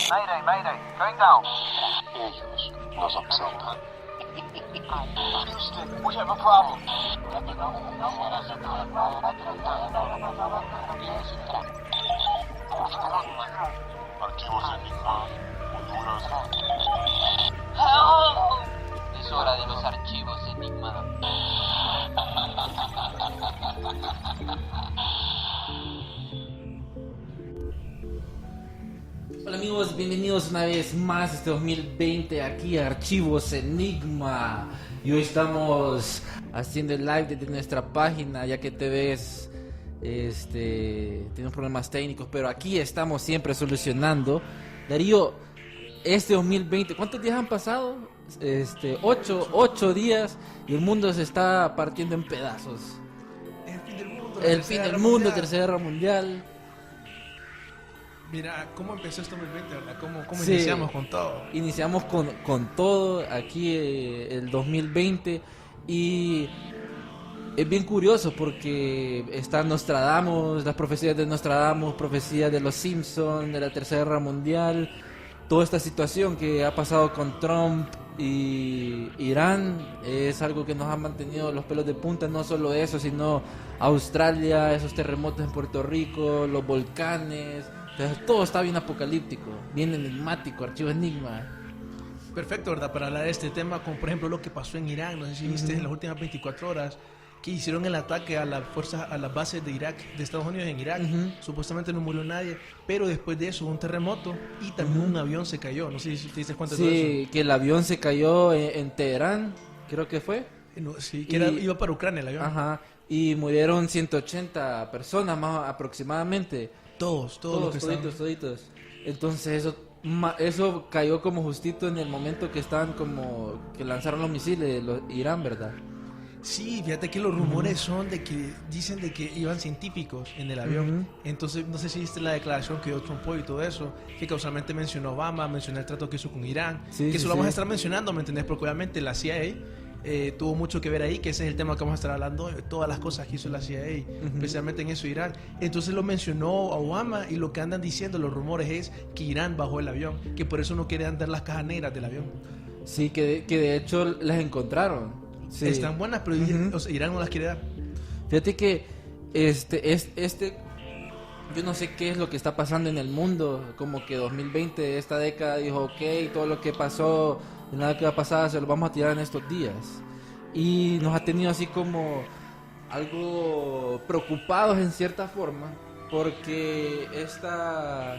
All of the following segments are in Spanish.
Mayday, mayday, going down. Ellos nos observan. Houston, we have a problem. Archivos Enigma, Honduras. Es hora de los archivos Enigma. Hola amigos, bienvenidos una vez más este 2020 aquí a Archivos Enigma. Y hoy estamos haciendo el live desde nuestra página, ya que te ves, tenemos problemas técnicos, pero aquí estamos siempre solucionando. Darío, este 2020, ¿cuántos días han pasado? 8 días y el mundo se está partiendo en pedazos. El fin del mundo, Tercera Guerra Mundial. Mira, ¿cómo empezó este 2020, verdad? ¿Cómo Sí, iniciamos con todo? Iniciamos con todo aquí el 2020 y es bien curioso porque está Nostradamus, las profecías de Nostradamus, profecías de los Simpsons, de la Tercera Guerra Mundial, toda esta situación que ha pasado con Trump y Irán es algo que nos ha mantenido los pelos de punta. No solo eso, sino Australia, esos terremotos en Puerto Rico, los volcanes. Entonces, todo está bien apocalíptico, bien enigmático, Archivo Enigma. Perfecto, ¿verdad? Para hablar de este tema, como por ejemplo lo que pasó en Irán, no sé si viste en las últimas 24 horas, que hicieron el ataque a las fuerzas, a las bases de Irak, de Estados Unidos en Irak. Supuestamente no murió nadie, pero después de eso hubo un terremoto y también un avión se cayó. No sé si te diste cuenta de todo eso. Sí, que el avión se cayó en Teherán, creo que fue. No, sí, que Y- iba para Ucrania el avión. Ajá, y murieron 180 personas más aproximadamente. Todos los que estaban. Toditos. Entonces eso cayó como justito en el momento que estaban como que lanzaron los misiles, Irán, ¿verdad? Sí, fíjate que los rumores son de que dicen de que iban científicos en el avión. Entonces, no sé si viste la declaración que dio Trump y todo eso, que causalmente mencionó Obama, mencionó el trato que hizo con Irán, Sí, que sí, eso lo vamos a sí. estar mencionando, ¿me entendés? Porque obviamente la CIA tuvo mucho que ver ahí, que ese es el tema que vamos a estar hablando, todas las cosas que hizo la CIA, especialmente en eso Irán. Entonces lo mencionó a Obama y lo que andan diciendo los rumores es que Irán bajó el avión, que por eso no quiere andar las cajas negras del avión. Sí, que de hecho las encontraron. Sí. Están buenas, pero o sea, Irán no las quiere dar. Fíjate que yo no sé qué es lo que está pasando en el mundo, como que 2020, esta década dijo, ok, todo lo que pasó en la década pasada se lo vamos a tirar en estos días. Y nos ha tenido así como algo preocupados en cierta forma, porque esta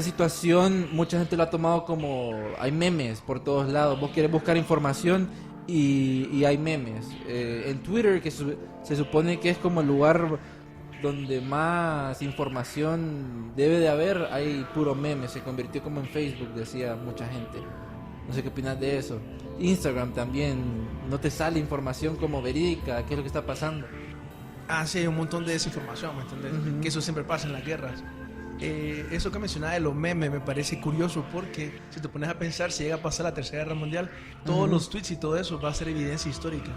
situación mucha gente lo ha tomado como, hay memes por todos lados, vos quieres buscar información y hay memes. En Twitter, que se supone que es como el lugar donde más información debe de haber, hay puro meme, se convirtió como en Facebook, decía mucha gente. No sé qué opinas de eso. Instagram también, no te sale información como verídica, qué es lo que está pasando. Ah, sí, hay un montón de desinformación, ¿me entendés? Que eso siempre pasa en las guerras. Eso que mencionaba de los memes me parece curioso porque si te pones a pensar, si llega a pasar la Tercera Guerra Mundial, todos los tweets y todo eso va a ser evidencia histórica.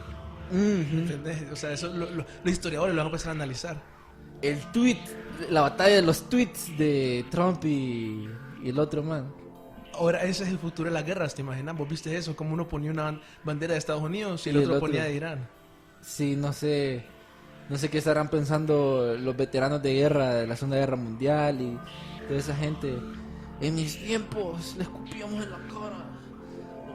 ¿Me entendés? O sea, eso los historiadores lo van a empezar a analizar. El tweet, la batalla de los tweets de Trump y el otro man. Ahora, ese es el futuro de las guerras, ¿te imaginas? ¿Vos viste eso? Como uno ponía una bandera de Estados Unidos y Y el el otro otro. ponía de Irán. Sí, no sé qué estarán pensando los veteranos de guerra de la Segunda Guerra Mundial y toda esa gente. En mis tiempos le escupíamos en la cara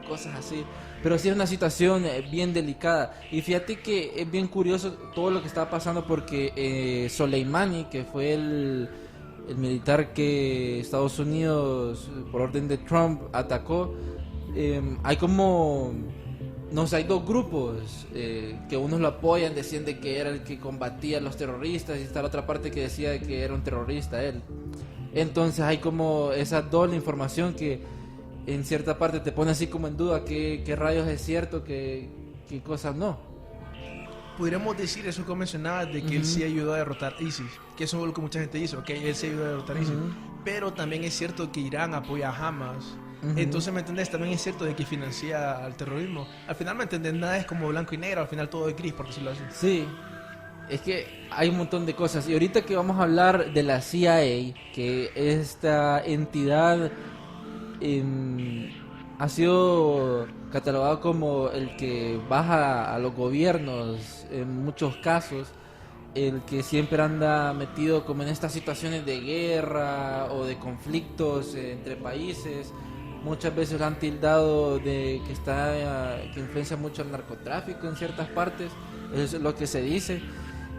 o cosas así. Pero sí es una situación bien delicada. Y fíjate que es bien curioso todo lo que está pasando porque Soleimani, que fue el militar que Estados Unidos, por orden de Trump, atacó, hay como... No sé, hay dos grupos que unos lo apoyan, decían de que era el que combatía a los terroristas y está la otra parte que decía que era un terrorista él. Entonces hay como esa doble información que en cierta parte te pone así como en duda qué rayos es cierto, qué cosas no. Podríamos decir eso que mencionabas de que él sí ayudó a derrotar ISIS, que eso es lo que mucha gente dice, ok, él sí ayudó a derrotar ISIS, pero también es cierto que Irán apoya a Hamas. Entonces, ¿me entendés? También es cierto de que financia al terrorismo. Al final, ¿me entendés? Nada es como blanco y negro, al final todo es gris, por decirlo así. Sí, es que hay un montón de cosas. Y ahorita que vamos a hablar de la CIA, que esta entidad ha sido catalogado como el que baja a los gobiernos en muchos casos, el que siempre anda metido como en estas situaciones de guerra o de conflictos entre países. Muchas veces lo han tildado de que influencia mucho el narcotráfico en ciertas partes, eso es lo que se dice,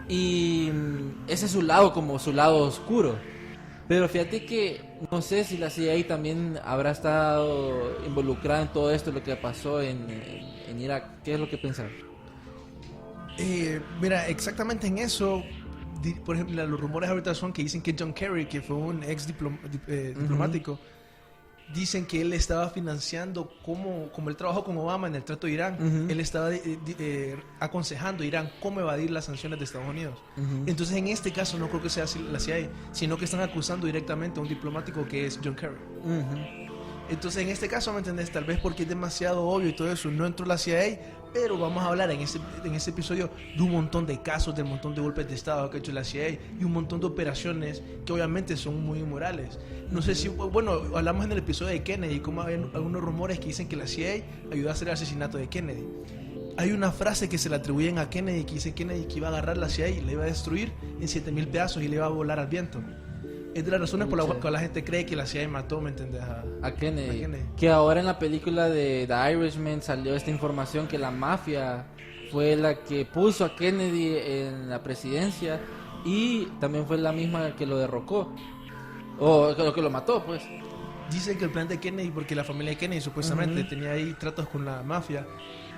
y ese es su lado, como su lado oscuro. Pero fíjate que no sé si la CIA también habrá estado involucrada en todo esto, lo que pasó en Irak. ¿Qué es lo que pensás? Mira, exactamente en eso, por ejemplo, los rumores ahorita son que dicen que John Kerry, que fue un ex diplomático, dicen que él estaba financiando, como él trabajó con Obama en el trato de Irán, él estaba aconsejando a Irán cómo evadir las sanciones de Estados Unidos. Entonces, en este caso, no creo que sea la CIA, sino que están acusando directamente a un diplomático que es John Kerry. Entonces, en este caso, ¿me entendés? Tal vez porque es demasiado obvio y todo eso, no entró la CIA, pero vamos a hablar en este episodio de un montón de casos, de un montón de golpes de Estado que ha hecho la CIA y un montón de operaciones que obviamente son muy inmorales. No sé si, bueno, hablamos en el episodio de Kennedy, como hay algunos rumores que dicen que la CIA ayudó a hacer el asesinato de Kennedy. Hay una frase que se le atribuyen a Kennedy, que dice Kennedy que iba a agarrar la CIA y la iba a destruir en 7,000 pedazos y le iba a volar al viento. Es de las razones por las cuales la gente cree que la CIA mató, ¿me entendés? A Kennedy. Que ahora en la película de The Irishman salió esta información que la mafia fue la que puso a Kennedy en la presidencia y también fue la misma que lo derrocó. O que lo mató, pues. Dicen que el plan de Kennedy, porque la familia de Kennedy supuestamente tenía ahí tratos con la mafia,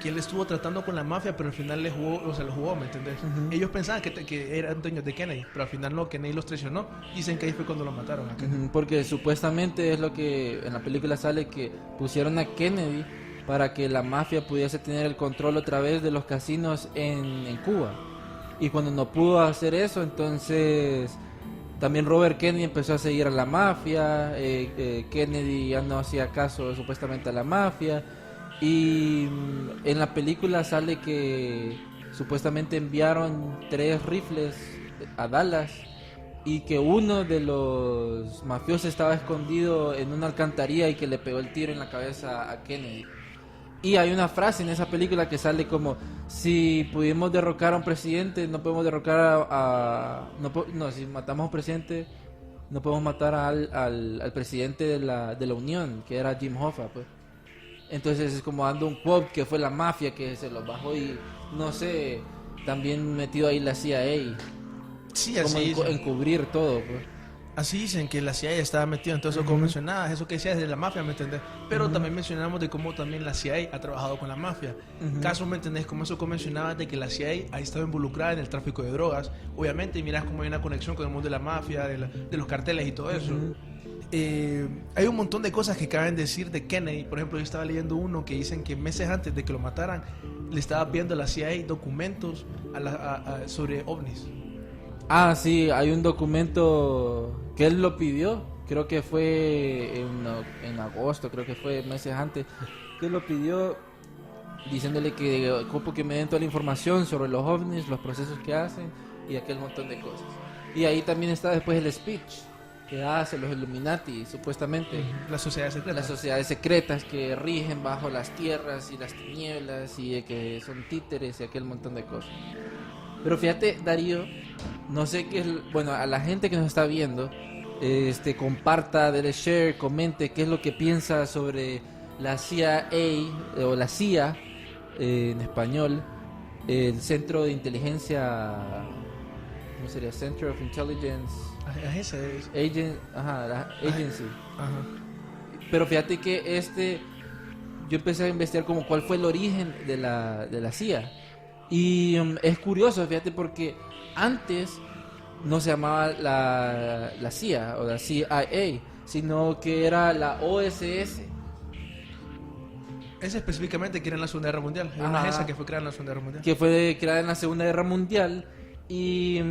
que él estuvo tratando con la mafia, pero al final le jugó, o sea, lo jugó, ¿me entendés? Ellos pensaban que eran dueños de Kennedy, pero al final no, Kennedy los traicionó. Dicen que ahí fue cuando lo mataron a Kennedy. Porque supuestamente es lo que en la película sale, que pusieron a Kennedy para que la mafia pudiese tener el control otra vez de los casinos en Cuba. Y cuando no pudo hacer eso, entonces también Robert Kennedy empezó a seguir a la mafia. Kennedy ya no hacía caso supuestamente a la mafia. Y en la película sale que supuestamente enviaron 3 rifles a Dallas y que uno de los mafiosos estaba escondido en una alcantarilla y que le pegó el tiro en la cabeza a Kennedy. Y hay una frase en esa película que sale como: si pudimos derrocar a un presidente, no podemos derrocar si matamos a un presidente, no podemos matar al presidente de la Unión, que era Jim Hoffa, pues. Entonces es como dando un quote que fue la mafia que se los bajó y no sé, también metido ahí la CIA. Sí, así como encubrir todo, pues. Así dicen que la CIA estaba metida en todo eso, como mencionabas, eso que decías de la mafia, ¿me entendés? Pero también mencionamos de cómo también la CIA ha trabajado con la mafia. Casos, ¿me entendés? Como eso que mencionabas de que la CIA ha estado involucrada en el tráfico de drogas. Obviamente, mirás cómo hay una conexión con el mundo de la mafia, de los carteles y todo eso. Hay un montón de cosas que caben decir de Kennedy. Por ejemplo, yo estaba leyendo uno que dicen que meses antes de que lo mataran, le estaba pidiendo a la CIA documentos sobre ovnis. Ah, sí, hay un documento que él lo pidió, creo que fue en agosto, creo que fue meses antes, que él lo pidió diciéndole que ocupo que me den toda la información sobre los ovnis, los procesos que hacen y aquel montón de cosas. Y ahí también está después el speech que hace los Illuminati, supuestamente. Las sociedades secretas. Las sociedades secretas que rigen bajo las tierras y las tinieblas y que son títeres y aquel montón de cosas. Pero fíjate, Darío, no sé qué es, bueno, a la gente que nos está viendo, comparta, dele share, comente qué es lo que piensa sobre la CIA o la CIA en español, el Centro de Inteligencia, ¿cómo sería? Center of Intelligence Agency. Ajá. Pero fíjate que yo empecé a investigar como cuál fue el origen de la CIA. Y es curioso, fíjate, porque antes no se llamaba la CIA o la CIA, sino que era la OSS. Esa específicamente que era en la Segunda Guerra Mundial. Era una agencia que fue creada en la Segunda Guerra Mundial. Que fue creada en la Segunda Guerra Mundial. Y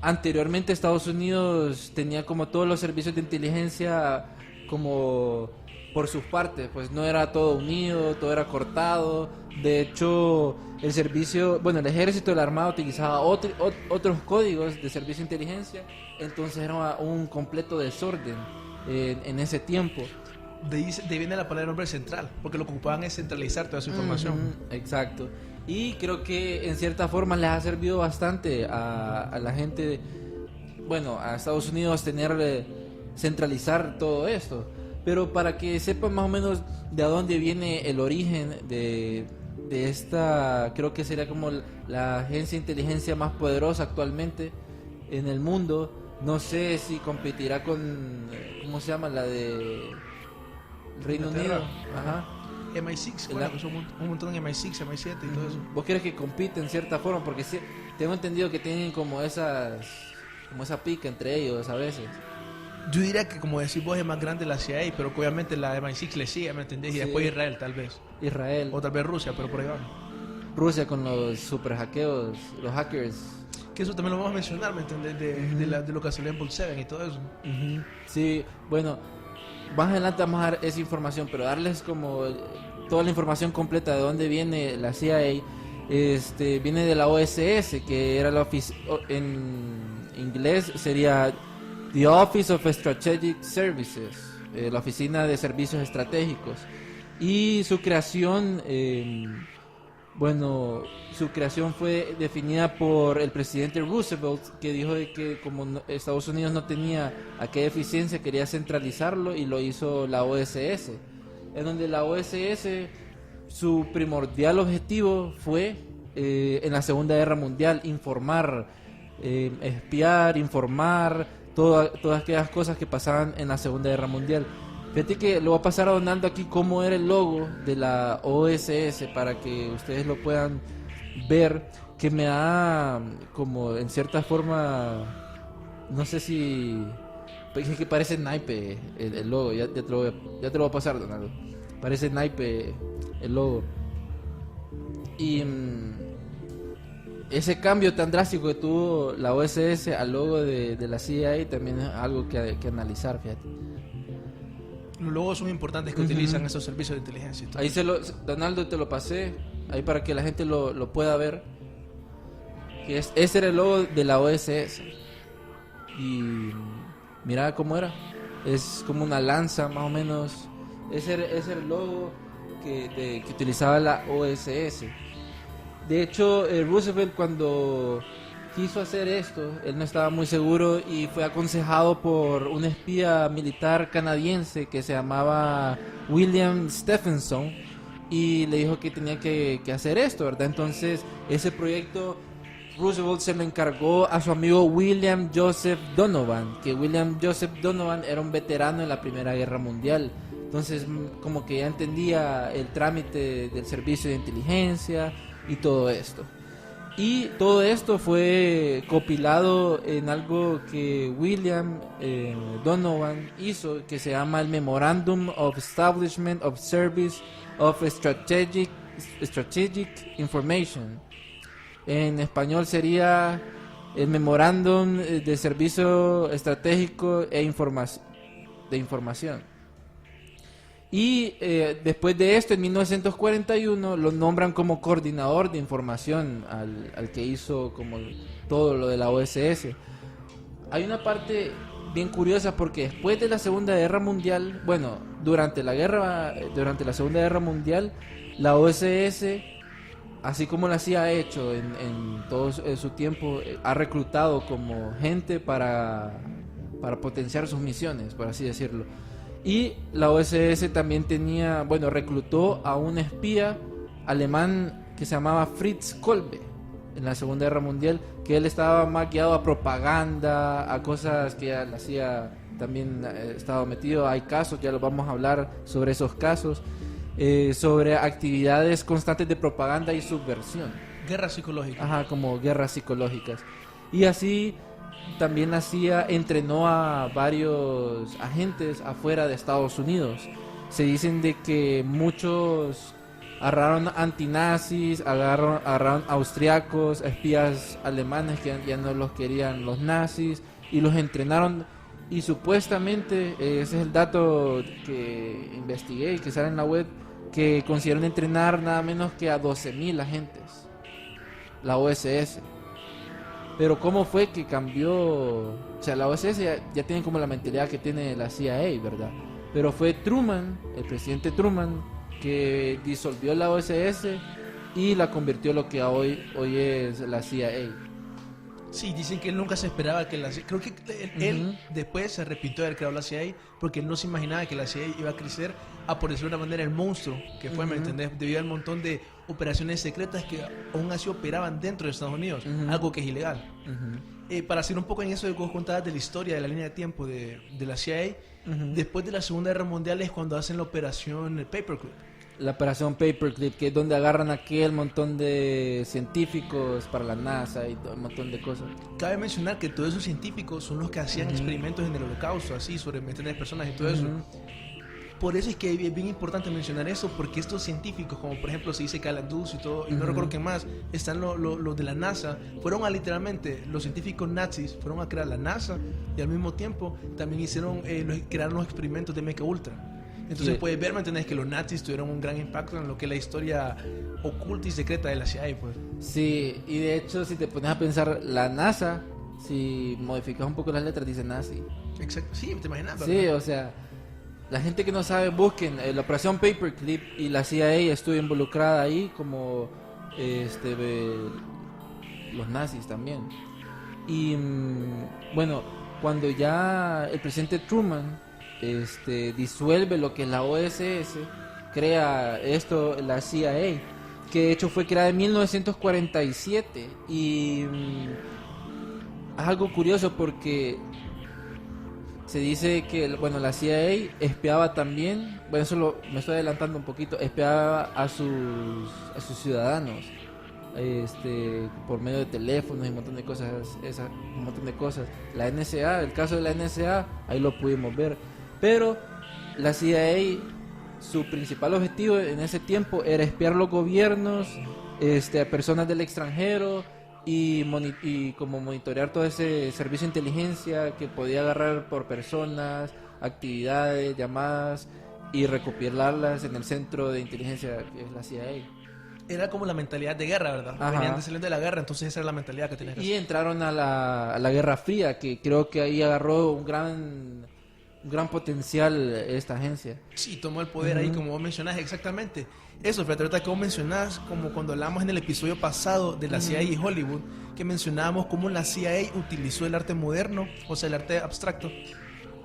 anteriormente Estados Unidos tenía como todos los servicios de inteligencia como por sus partes, pues no era todo unido, todo era cortado. De hecho, el servicio, bueno, el ejército y la armada utilizaba otros códigos de servicio de inteligencia, entonces era un completo desorden en ese tiempo. De ahí viene la palabra nombre central, porque lo que ocupaban es centralizar toda esa información. Exacto. Y creo que en cierta forma les ha servido bastante a la gente, bueno, a Estados Unidos centralizar todo esto. Pero para que sepan más o menos de dónde viene el origen de esta, creo que sería como la agencia de inteligencia más poderosa actualmente en el mundo. No sé si competirá con, ¿cómo se llama? La de Reino Unido. Ajá. MI6, bueno, que son un montón de MI6, MI7 y todo eso. ¿Vos crees que compiten en cierta forma? Porque sí, tengo entendido que tienen como esa pica entre ellos a veces. Yo diría que, como decís vos, es más grande la CIA, pero que obviamente la MI6 le sigue, ¿me entendés? Y Sí. después Israel, tal vez. Israel, O tal vez Rusia, pero por ahí van. Rusia con los super hackeos, los hackers. Que eso también lo vamos a mencionar, ¿me entendés? De lo que salió en Bull 7 y todo eso. Sí, bueno, más adelante vamos a dar esa información, pero darles como toda la información completa de dónde viene la CIA. Viene de la OSS, que era en inglés sería The Office of Strategic Services, la oficina de servicios estratégicos. Y su creación, su creación fue definida por el presidente Roosevelt, que dijo de que como Estados Unidos no tenía aquella eficiencia, quería centralizarlo, y lo hizo la OSS. En donde la OSS, su primordial objetivo fue, en la Segunda Guerra Mundial, espiar, informar, todas aquellas cosas que pasaban en la Segunda Guerra Mundial. Fíjate que lo voy a pasar a Donaldo aquí cómo era el logo de la OSS para que ustedes lo puedan ver, que me da como en cierta forma, no sé si, es que parece naipe el logo. Ya te lo voy a pasar, Donaldo. Parece naipe el logo. Y ese cambio tan drástico que tuvo la OSS al logo de la CIA también es algo que analizar, fíjate. Los logos son importantes que utilizan esos servicios de inteligencia y todo. Ahí Donaldo, te lo pasé ahí para que la gente lo pueda ver, que ese era el logo de la OSS. Y mira cómo era, es como una lanza más o menos. Ese era el logo que utilizaba la OSS. De hecho, Roosevelt, cuando quiso hacer esto, él no estaba muy seguro y fue aconsejado por un espía militar canadiense que se llamaba William Stephenson, y le dijo que tenía que hacer esto, ¿verdad? Entonces, ese proyecto Roosevelt se lo encargó a su amigo William Joseph Donovan, que William Joseph Donovan era un veterano en la Primera Guerra Mundial. Entonces, como que ya entendía el trámite del servicio de inteligencia y todo esto. Y todo esto fue compilado en algo que William Donovan hizo, que se llama el Memorandum of Establishment of Service of Strategic Information. En español sería el Memorándum de Servicio Estratégico de Información. Y después de esto, en 1941, lo nombran como coordinador de información al que hizo como todo lo de la OSS. Hay una parte bien curiosa, porque después de la Segunda Guerra Mundial, bueno, durante la Segunda Guerra Mundial, la OSS, así como la CIA ha hecho en todo su tiempo, ha reclutado como gente para potenciar sus misiones, por así decirlo. Y la OSS también reclutó a un espía alemán que se llamaba Fritz Kolbe en la Segunda Guerra Mundial, que él estaba más guiado a propaganda, a cosas que ya la CIA también estaba metido. Hay casos, ya los vamos a hablar sobre esos casos, sobre actividades constantes de propaganda y subversión. Guerra psicológica. Ajá, como guerras psicológicas. Y así también la CIA entrenó a varios agentes afuera de Estados Unidos. Se dicen de que muchos agarraron antinazis, agarraron austriacos, espías alemanes que ya no los querían los nazis, y los entrenaron Y supuestamente, ese es el dato que investigué y que sale en la web, que consiguieron entrenar nada menos que a 12.000 agentes, la OSS. Pero ¿cómo fue que cambió? O sea, la OSS ya tiene como la mentalidad que tiene la CIA, ¿verdad? Pero fue Truman, el presidente Truman, que disolvió la OSS y la convirtió en lo que hoy es la CIA. Sí, dicen que él nunca se esperaba que la CIA... Creo que él después se arrepintió de haber creado la CIA porque él no se imaginaba que la CIA iba a crecer a, por decirlo de una manera, el monstruo que fue, ¿me entendés? Debido al montón de operaciones secretas que aún así operaban dentro de Estados Unidos, algo que es ilegal. Para hacer un poco en eso de que vos contabas de la historia, de la línea de tiempo de la CIA, después de la Segunda Guerra Mundial es cuando hacen la operación Paperclip. La operación Paperclip, que es donde agarran aquel montón de científicos para la NASA y todo un montón de cosas. Cabe mencionar que todos esos científicos son los que hacían experimentos en el Holocausto, así, sobre meter personas y todo eso. Por eso es que es bien importante mencionar eso, porque estos científicos, como por ejemplo se dice Cal Dulce y todo, y no recuerdo qué más, están los de la NASA, fueron a literalmente, los científicos nazis fueron a crear la NASA y al mismo tiempo también crearon los experimentos de Mecha Ultra. Entonces Sí. puedes ver, ¿me entendés? Que los nazis tuvieron un gran impacto en lo que es la historia oculta y secreta de la CIA, pues. Sí, y de hecho si te pones a pensar, la NASA, si modificas un poco las letras, dice nazi. Exacto. Sí, te imaginas, Sí, ¿verdad? o sea, la gente que no sabe, busquen la operación Paperclip, y la CIA estuvo involucrada ahí como los nazis también. Y bueno, cuando ya el presidente Truman disuelve lo que es la OSS, crea esto, la CIA, que de hecho fue creada en 1947, y es algo curioso porque se dice que, bueno, la CIA espiaba también, bueno, me estoy adelantando un poquito, espiaba a sus ciudadanos, por medio de teléfonos y un montón de cosas, un montón de cosas. La NSA, el caso de la NSA, ahí lo pudimos ver. Pero la CIA, su principal objetivo en ese tiempo era espiar los gobiernos, a personas del extranjero, y como monitorear todo ese servicio de inteligencia que podía agarrar por personas, actividades, llamadas, y recopilarlas en el centro de inteligencia que es la CIA. Era como la mentalidad de guerra, ¿verdad? Ajá. Venían de salir de la guerra, entonces esa era la mentalidad que tenías que Y entraron a la Guerra Fría, que creo que ahí agarró un gran potencial esta agencia. Sí, tomó el poder ahí, como vos mencionás, exactamente. Eso, fíjate, ahorita que vos mencionás, como cuando hablamos en el episodio pasado de la CIA y Hollywood, que mencionábamos cómo la CIA utilizó el arte moderno, o sea, el arte abstracto,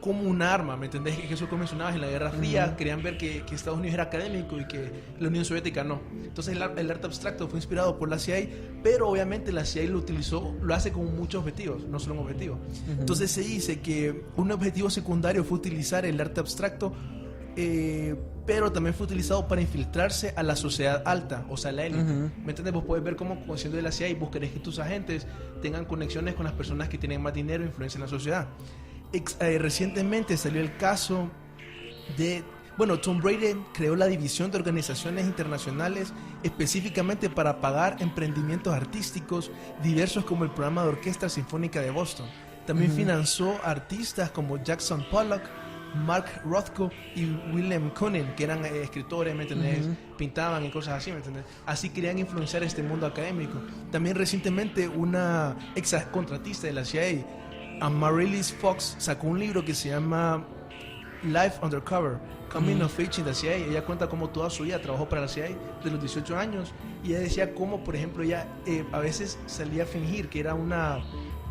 como un arma, ¿me entendés? Que eso que mencionabas en la Guerra Fría, querían ver que Estados Unidos era académico y que la Unión Soviética no. Entonces el arte abstracto fue inspirado por la CIA, pero obviamente la CIA lo hace con muchos objetivos, no solo un objetivo. Entonces se dice que un objetivo secundario fue utilizar el arte abstracto, pero también fue utilizado para infiltrarse a la sociedad alta, o sea, la élite. ¿Me entiendes? Vos podés ver cómo, siendo de la CIA, vos querés que tus agentes tengan conexiones con las personas que tienen más dinero e influencia en la sociedad. Recientemente salió el caso de... Bueno, Tom Brady creó la división de organizaciones internacionales específicamente para pagar emprendimientos artísticos diversos, como el programa de Orquesta Sinfónica de Boston. También financió artistas como Jackson Pollock, Mark Rothko y William Cunningham, que eran escritores, ¿me entendés? Pintaban y cosas así, ¿me entendés? Así querían influenciar este mundo académico. También recientemente una ex contratista de la CIA, Amaryllis Fox, sacó un libro que se llama Life Undercover, Coming of Age in the CIA. Ella cuenta cómo toda su vida trabajó para la CIA de los 18 años, y ella decía cómo, por ejemplo, ella a veces salía a fingir que era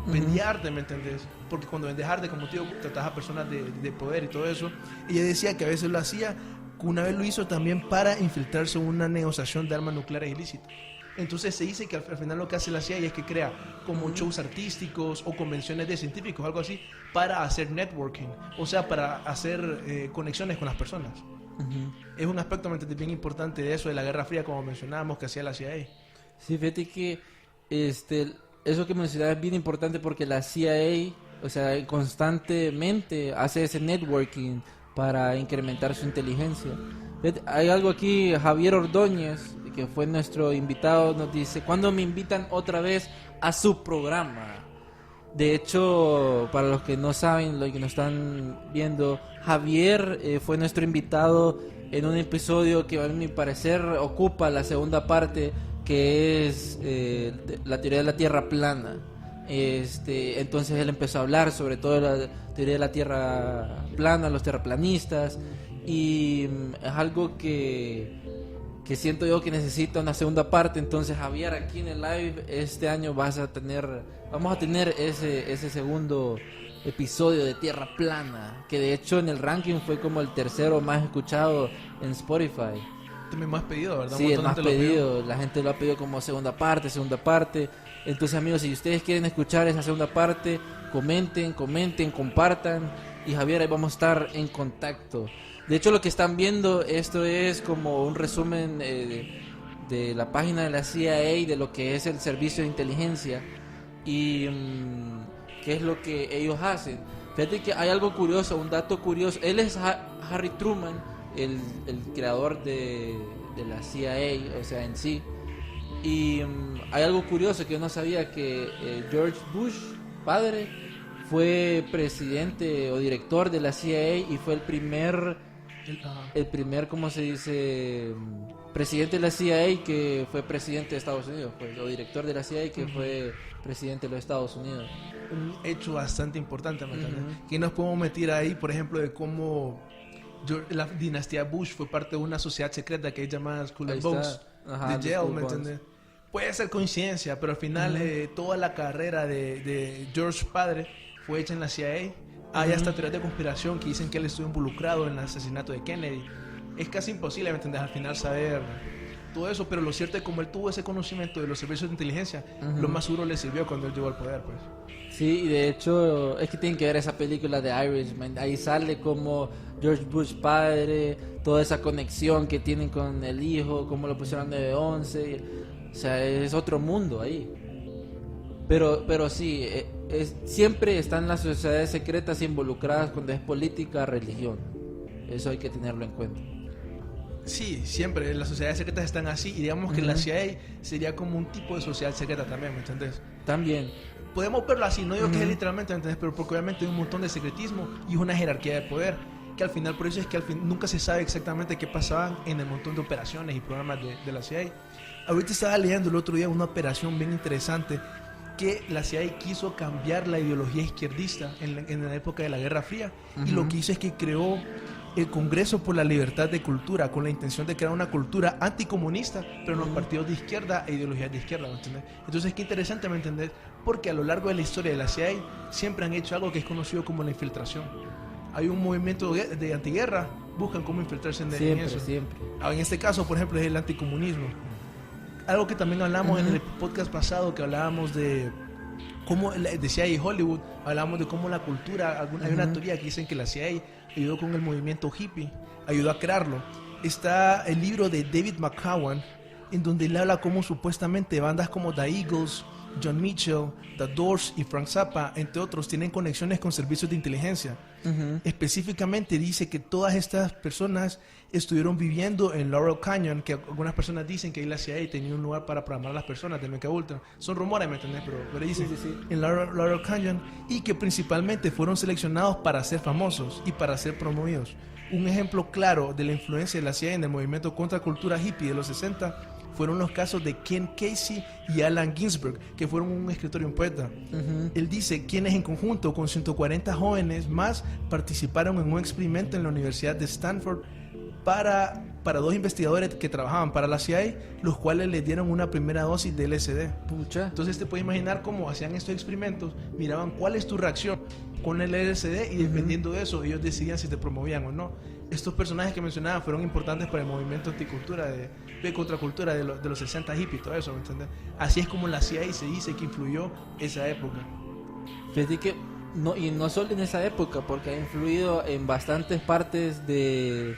vendía arte, ¿me entendés? Porque cuando vendes arte, como te digo, tratas a personas de poder y todo eso. Ella decía que a veces lo hacía, una vez lo hizo también para infiltrarse en una negociación de armas nucleares ilícitas. Entonces se dice que al final lo que hace la CIA es que crea como shows artísticos o convenciones de científicos, algo así, para hacer networking, o sea, para hacer conexiones con las personas. Es un aspecto bien importante de eso, de la Guerra Fría, como mencionábamos, que hacía la CIA. Sí, fíjate que eso que mencionabas es bien importante, porque la CIA, o sea, constantemente hace ese networking para incrementar su inteligencia. Fíjate, hay algo aquí, Javier Ordóñez, que fue nuestro invitado, nos dice: ¿cuándo me invitan otra vez a su programa? De hecho, para los que no saben, los que nos están viendo, Javier fue nuestro invitado en un episodio que a mi parecer ocupa la segunda parte, que es la teoría de la Tierra plana. Entonces él empezó a hablar sobre todo la teoría de la Tierra plana, los terraplanistas, y es algo que siento yo que necesita una segunda parte. Entonces, Javier, aquí en el live este año vamos a tener ese segundo episodio de Tierra plana, que de hecho en el ranking fue como el tercero más escuchado en Spotify. También más pedido, ¿verdad? Sí, el más pedido. La gente lo ha pedido como segunda parte. Entonces, amigos, si ustedes quieren escuchar esa segunda parte, comenten, compartan, y Javier, ahí vamos a estar en contacto. De hecho, lo que están viendo, esto es como un resumen de la página de la CIA, de lo que es el servicio de inteligencia y qué es lo que ellos hacen. Fíjate que hay algo curioso, un dato curioso. Él es Harry Truman, el creador de la CIA, o sea, en sí. Y hay algo curioso que yo no sabía, que George Bush, padre, fue presidente o director de la CIA y fue el primer, ¿cómo se dice? Presidente de la CIA que fue presidente de Estados Unidos, pues, o director de la CIA que fue presidente de los Estados Unidos. Un hecho bastante importante, ¿me entiendes? Que nos podemos meter ahí, por ejemplo, de cómo la dinastía Bush fue parte de una sociedad secreta que es llamada Skull and Bones de Yale, ¿me entiendes? Puede ser coincidencia, pero al final toda la carrera de George padre fue hecha en la CIA. Hay hasta teorías de conspiración que dicen que él estuvo involucrado en el asesinato de Kennedy. Es casi imposible, ¿me entiendes?, al final saber todo eso, pero lo cierto es que como él tuvo ese conocimiento de los servicios de inteligencia, lo más seguro le sirvió cuando él llegó al poder, pues. Sí, y de hecho es que tienen que ver esa película de Irishman. Ahí sale como George Bush padre, toda esa conexión que tienen con el hijo, cómo lo pusieron 9/11. O sea, es otro mundo ahí. Pero sí, siempre están las sociedades secretas involucradas cuando es política, religión. Eso hay que tenerlo en cuenta. Sí, siempre las sociedades secretas están así, y digamos que la CIA sería como un tipo de sociedad secreta también, ¿me entiendes? También. Podemos verlo así, no digo que es literalmente, ¿me entiendes? Pero porque obviamente hay un montón de secretismo y una jerarquía de poder, que al final, por eso es que al fin nunca se sabe exactamente qué pasaba en el montón de operaciones y programas de la CIA. Ahorita estaba leyendo el otro día una operación bien interesante, que la CIA quiso cambiar la ideología izquierdista en la época de la Guerra Fría, y lo que hizo es que creó el Congreso por la Libertad de Cultura, con la intención de crear una cultura anticomunista, pero en los partidos de izquierda e ideologías de izquierda, ¿me entiendes? Entonces, qué interesante, ¿me entiendes? Porque a lo largo de la historia de la CIA siempre han hecho algo que es conocido como la infiltración. Hay un movimiento de antiguerra, buscan cómo infiltrarse en eso. Siempre. En este caso, por ejemplo, es el anticomunismo. Algo que también hablamos en el podcast pasado, que hablábamos de cómo de CIA y Hollywood, hablábamos de cómo la cultura, hay una teoría que dicen que la CIA ayudó con el movimiento hippie, ayudó a crearlo. Está el libro de David McCowan, en donde él habla cómo supuestamente bandas como The Eagles, John Mitchell, The Doors y Frank Zappa, entre otros, tienen conexiones con servicios de inteligencia. Específicamente dice que todas estas personas estuvieron viviendo en Laurel Canyon, que algunas personas dicen que ahí la CIA tenía un lugar para programar a las personas de MK Ultra. Son rumores, ¿me entendés? Pero dicen en Laurel Canyon, y que principalmente fueron seleccionados para ser famosos y para ser promovidos. Un ejemplo claro de la influencia de la CIA en el movimiento contra cultura hippie de los 60 fueron los casos de Ken Casey y Allen Ginsberg, que fueron un escritor y un poeta. Él dice, quienes en conjunto con 140 jóvenes más participaron en un experimento en la Universidad de Stanford para dos investigadores que trabajaban para la CIA, los cuales les dieron una primera dosis de LSD. Pucha. Entonces te puedes imaginar cómo hacían estos experimentos, miraban cuál es tu reacción con el LSD, y dependiendo de eso ellos decidían si te promovían o no. Estos personajes que mencionaba fueron importantes para el movimiento anticultura, de contracultura de los 60 hippies y todo eso, ¿me entiendes? Así es como la CIA se dice que influyó esa época. Fíjate que no, y no solo en esa época, porque ha influido en bastantes partes de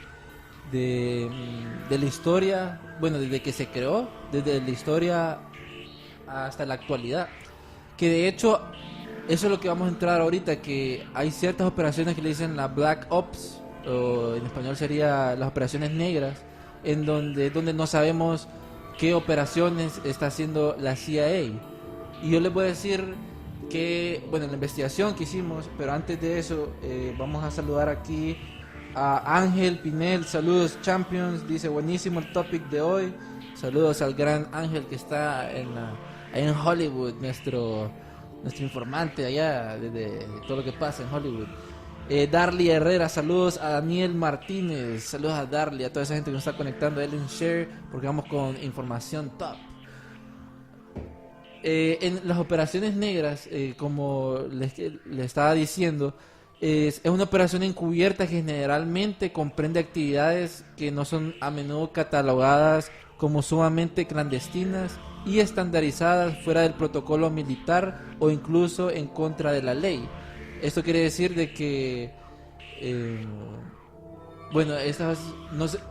la historia, bueno, desde que se creó, desde la historia hasta la actualidad. Que de hecho, eso es lo que vamos a entrar ahorita, que hay ciertas operaciones que le dicen la Black Ops, o en español sería las operaciones negras, en donde no sabemos qué operaciones está haciendo la CIA. Y yo les voy a decir bueno, la investigación que hicimos, pero antes de eso, vamos a saludar aquí a Ángel Pinel. Saludos, Champions. Dice, buenísimo el topic de hoy. Saludos al gran Ángel que está ahí en Hollywood, nuestro informante allá de todo lo que pasa en Hollywood. Darly Herrera, saludos a Daniel Martínez, saludos a Darly, a toda esa gente que nos está conectando, Ellen Share, porque vamos con información top. En las operaciones negras, como les estaba diciendo, es una operación encubierta que generalmente comprende actividades que no son a menudo catalogadas como sumamente clandestinas y estandarizadas fuera del protocolo militar o incluso en contra de la ley. Esto quiere decir de que bueno, estas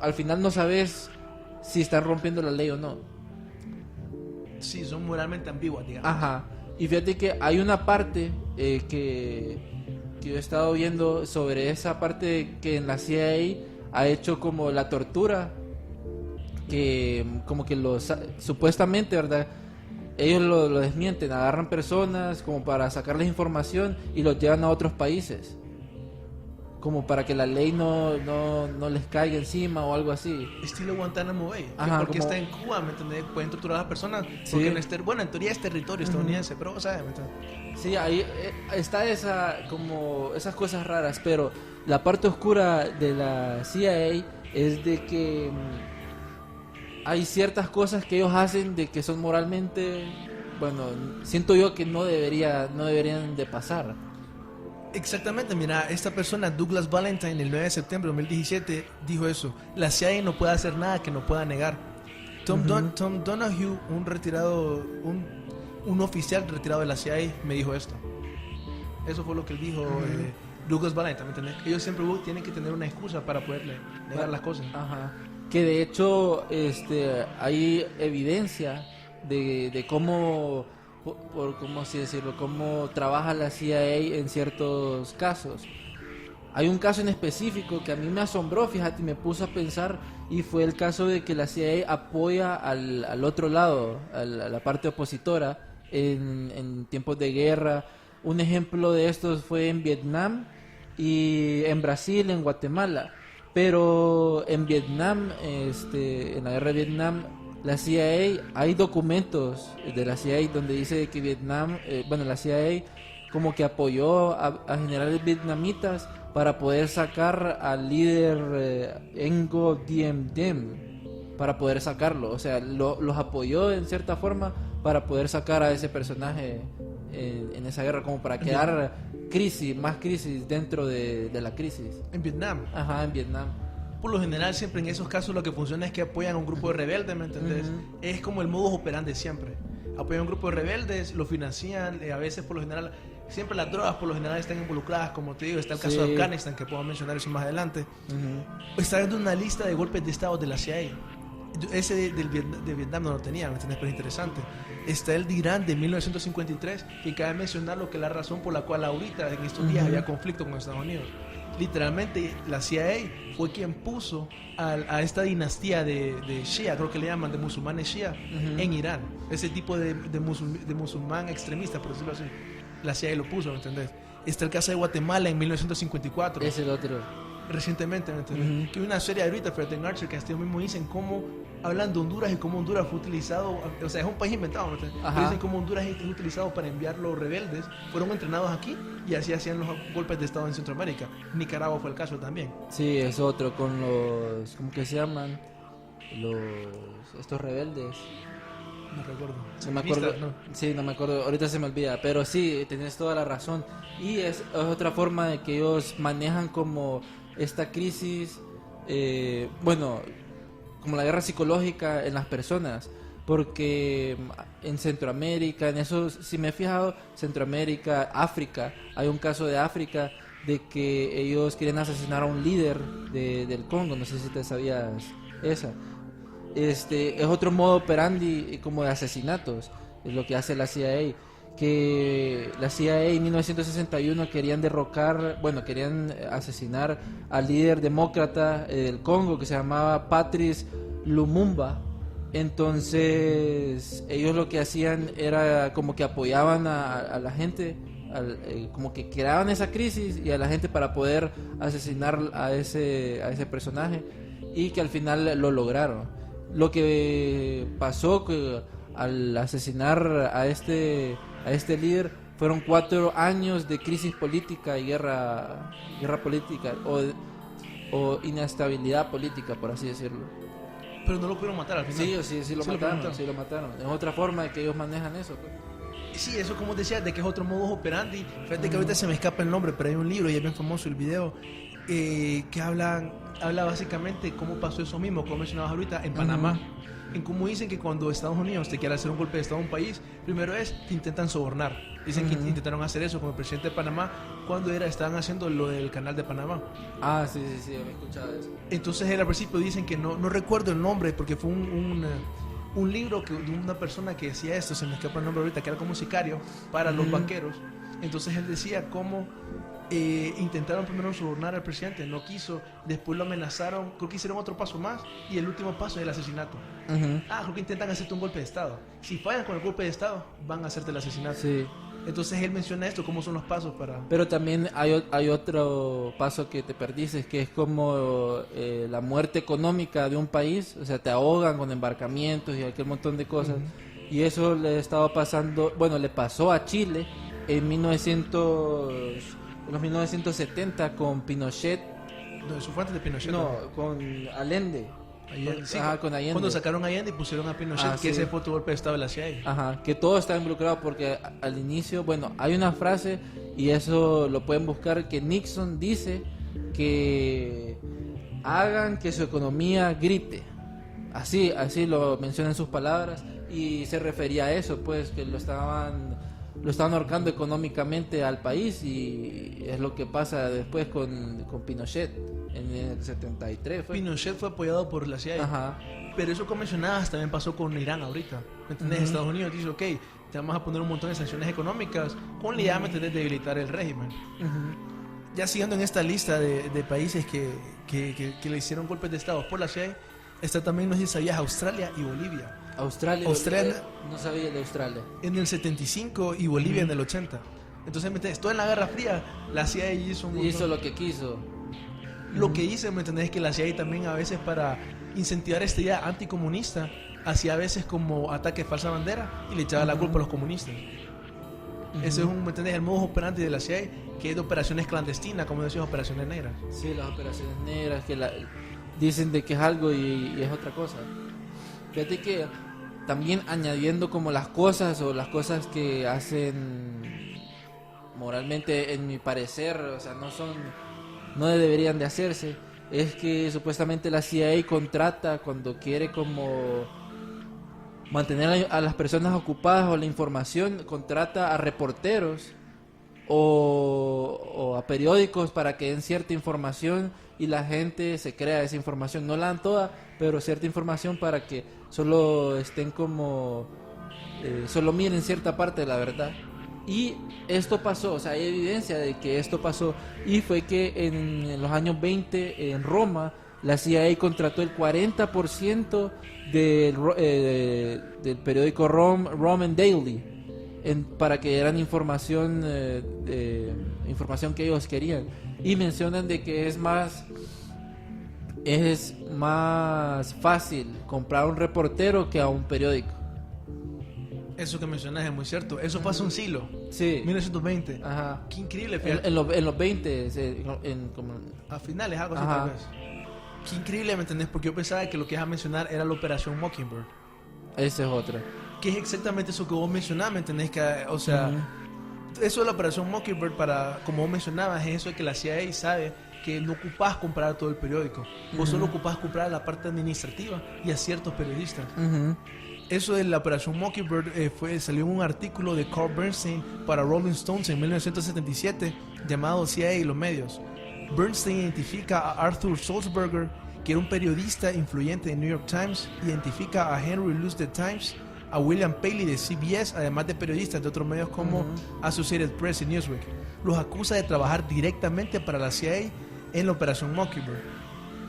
al final no sabes si están rompiendo la ley o no. Sí, son moralmente ambiguas, digamos. Ajá. Y fíjate que hay una parte que yo he estado viendo sobre esa parte que en la CIA ha hecho como la tortura, que como que supuestamente, ¿verdad? Ellos lo desmienten, agarran personas como para sacarles información y los llevan a otros países, como para que la ley no les caiga encima o algo así. Estilo Guantánamo Bay. Ajá, porque como... está en Cuba, ¿me entiendes? Pueden torturar a las personas. Sí. Porque en teoría es territorio estadounidense, pero, ¿sabes? ¿Me entiendes? Sí, ahí está como esas cosas raras, pero la parte oscura de la CIA es de que hay ciertas cosas que ellos hacen de que son moralmente, bueno, siento yo que no deberían de pasar. Exactamente, mira, esta persona, Douglas Valentine, el 9 de septiembre de 2017, dijo eso: la CIA no puede hacer nada que no pueda negar. Tom Donahue, un oficial retirado de la CIA, me dijo esto. Eso fue lo que él dijo. Douglas Valentine, ¿me entiendes? Ellos siempre tienen que tener una excusa para poder negar las cosas. Ajá. Que de hecho hay evidencia de cómo, cómo así decirlo, cómo trabaja la CIA en ciertos casos. Hay un caso en específico que a mí me asombró, fíjate, me puso a pensar, y fue el caso de que la CIA apoya al otro lado, a la parte opositora en tiempos de guerra. Un ejemplo de estos fue en Vietnam y en Brasil, en Guatemala. Pero en Vietnam, en la guerra de Vietnam, la CIA, hay documentos de la CIA donde dice que Vietnam, la CIA como que apoyó a generales vietnamitas para poder sacar al líder Ngo Diem Diem, para poder sacarlo. O sea, los apoyó en cierta forma para poder sacar a ese personaje en esa guerra, como para crear más crisis dentro de la crisis. En Vietnam. Ajá, en Vietnam. Por lo general, siempre en esos casos lo que funciona es que apoyan a un grupo de rebeldes, ¿me entendés? Es como el modus operandi siempre. Apoyan a un grupo de rebeldes, lo financian, a veces por lo general, siempre las drogas por lo general están involucradas, como te digo, está el caso de Afganistán, que puedo mencionar eso más adelante. Está dando una lista de golpes de estado de la CIA. Ese de Vietnam no lo tenía, ¿me entiendes? Pero es interesante. Está el de Irán de 1953, que cabe mencionar lo que es la razón por la cual ahorita, en estos días, había conflicto con Estados Unidos. Literalmente, la CIA fue quien puso a esta dinastía de Shia, creo que le llaman, de musulmanes Shia, en Irán. Ese tipo de musulmán extremista, por decirlo así. La CIA lo puso, ¿me entendés? Está el caso de Guatemala en 1954. Es el otro. Recientemente, ¿me entiendes? Que hay una serie ahorita, Fred and Archer, que hasta ellos mismos dicen cómo hablan de Honduras y cómo Honduras fue utilizado, o sea, es un país inventado, ¿me entiendes? Dicen cómo Honduras es utilizado para enviar los rebeldes, fueron entrenados aquí y así hacían los golpes de estado en Centroamérica. Nicaragua fue el caso también. Sí, es otro, con los, ¿cómo que se llaman? Estos rebeldes. No recuerdo. No me acuerdo. ¿No? Sí, no me acuerdo. Ahorita se me olvida. Pero sí, tenés toda la razón. Y es otra forma de que ellos manejan como esta crisis, como la guerra psicológica en las personas. Porque en Centroamérica, en eso, si me he fijado, Centroamérica, África, hay un caso de África de que ellos quieren asesinar a un líder del Congo. No sé si te sabías esa. Es otro modo operandi como de asesinatos, es lo que hace la CIA, que la CIA en 1961 querían asesinar al líder demócrata del Congo, que se llamaba Patrice Lumumba, Entonces ellos lo que hacían era como que apoyaban a la gente, como que creaban esa crisis y a la gente para poder asesinar a ese personaje, y que al final lo lograron. Lo que pasó que al asesinar a este líder fueron 4 años de crisis política y guerra política o inestabilidad política, por así decirlo. Pero no lo pudieron matar al final. Sí, lo mataron. Es otra forma de que ellos manejan eso, pues. Sí, eso como decía, de que es otro modus operandi. Fíjate que ahorita se me escapa el nombre, pero hay un libro y es bien famoso el video, que habla básicamente cómo pasó eso mismo, como mencionabas ahorita, en Panamá. En cómo dicen que cuando Estados Unidos te quiere hacer un golpe de Estado a un país, primero te intentan sobornar. Dicen que intentaron hacer eso con el presidente de Panamá cuando estaban haciendo lo del canal de Panamá. Ah, sí, me he escuchado eso. Entonces él al principio dicen que no recuerdo el nombre porque fue un libro de una persona que decía esto, se me escapa el nombre ahorita, que era como sicario para los banqueros. Entonces él decía cómo intentaron primero sobornar al presidente, no quiso, después lo amenazaron, creo que hicieron otro paso más y el último paso es el asesinato. Creo que intentan hacerte un golpe de Estado. Si fallan con el golpe de Estado, van a hacerte el asesinato. Sí. Entonces él menciona esto, cómo son los pasos para... Pero también hay otro paso que te perdiste, que es como la muerte económica de un país. O sea, te ahogan con embarcamientos y aquel montón de cosas. Y eso le estaba pasando, bueno, le pasó a Chile en los 1970 con Pinochet. No, eso fue antes de Pinochet. No, con Allende. Sí, con Allende. Cuando sacaron a Allende y pusieron a Pinochet, que ese fue otro golpe de Estado de la CIA. Ajá, que todo está involucrado porque al inicio, bueno, hay una frase y eso lo pueden buscar, que Nixon dice que hagan que su economía grite. Así lo menciona en sus palabras, y se refería a eso, pues, que lo estaban ahorcando económicamente al país, y es lo que pasa después con Pinochet en el 73 fue. Pinochet fue apoyado por la CIA. Ajá. Pero eso, como mencionabas, también pasó con Irán ahorita. ¿Me entendés? Estados Unidos dice, ok, te vamos a poner un montón de sanciones económicas con la idea, ¿me entendés?, de debilitar el régimen. Ya siguiendo en esta lista de países que le hicieron golpes de Estado por la CIA, está también, no sé si sabías, Australia y Bolivia. Australia no sabía de Australia. En el 75 y Bolivia en el 80. Entonces, ¿me entendés? Toda en la Guerra Fría, la CIA hizo un montón. Hizo lo que quiso. Lo que hice, ¿me entendés?, es que la CIA también a veces, para incentivar esta idea anticomunista, hacía a veces como ataque falsa bandera y le echaba la culpa a los comunistas. Ese es ¿me entendés?, el modus operandi de la CIA, que es de operaciones clandestinas, como decías, operaciones negras. Sí, las operaciones negras, que dicen de que es algo y es otra cosa. Fíjate que también añadiendo como las cosas que hacen moralmente, en mi parecer, o sea, no deberían de hacerse, es que supuestamente la CIA contrata, cuando quiere como mantener a las personas ocupadas o la información, contrata a reporteros o a periódicos para que den cierta información y la gente se crea esa información. No la dan toda, pero cierta información para que solo estén como solo miren cierta parte de la verdad. Y esto pasó, o sea, hay evidencia de que esto pasó, y fue que en los años 20 en Roma la CIA contrató el 40% del periódico Roman Daily para que dieran información que ellos querían, y mencionan de que es más fácil comprar a un reportero que a un periódico. Eso que mencionas es muy cierto. Eso pasó un siglo. Sí. 1920. Ajá. Qué increíble, fíjate. En los 20, como... A finales, algo así, Ajá. tal vez. Qué increíble, ¿me entendés? Porque yo pensaba que lo que ibas a mencionar era la Operación Mockingbird. Esa es otra. Que es exactamente eso que vos mencionabas, ¿me entendés? Que, o sea, eso de la Operación Mockingbird, como vos mencionabas, es eso de que la CIA sabe que no ocupás comprar todo el periódico. Vos solo ocupás comprar la parte administrativa y a ciertos periodistas. Eso de la Operación Mockingbird salió en un artículo de Carl Bernstein para Rolling Stones en 1977 llamado CIA y los medios. Bernstein identifica a Arthur Sulzberger, que era un periodista influyente de New York Times, identifica a Henry Luce de Times, a William Paley de CBS, además de periodistas de otros medios como Associated Press y Newsweek. Los acusa de trabajar directamente para la CIA en la Operación Mockingbird.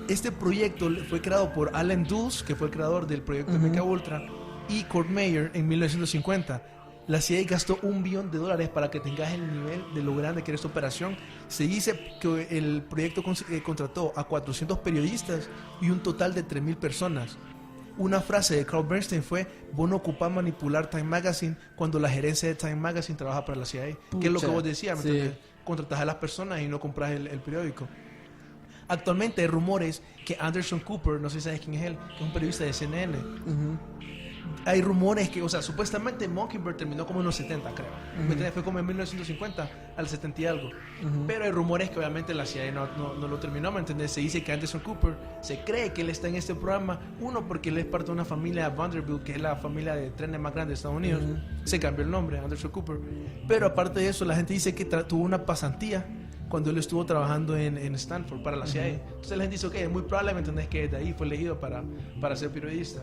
Este proyecto fue creado por Alan Dulles, que fue el creador del proyecto de MK Ultra, y Kurt Meyer en 1950. La CIA gastó $1 billón para que tengas el nivel de lo grande que era esta operación. Se dice que el proyecto contrató a 400 periodistas y un total de 3,000 personas. Una frase de Carl Bernstein fue: vos no ocupás manipular Time Magazine cuando la gerencia de Time Magazine trabaja para la CIA. Que es lo que vos decías, ¿me entiendes? Contratás a las personas y no compras el periódico. Actualmente hay rumores que Anderson Cooper, no sé si sabes quién es él, que es un periodista de CNN. Hay rumores que, o sea, supuestamente Mockingbird terminó como en los 70, creo. ¿Me entiendes? Fue como en 1950 al 70 y algo. Pero hay rumores que obviamente la CIA no lo terminó, ¿me entiendes? Se dice que Anderson Cooper, se cree que él está en este programa, uno, porque él es parte de una familia Vanderbilt, que es la familia de trenes más grande de Estados Unidos. Se cambió el nombre, Anderson Cooper. Pero aparte de eso, la gente dice que tuvo una pasantía cuando él estuvo trabajando en Stanford para la CIA. Entonces la gente dice, ok, es muy probable, ¿me entendés?, que de ahí fue elegido para ser periodista.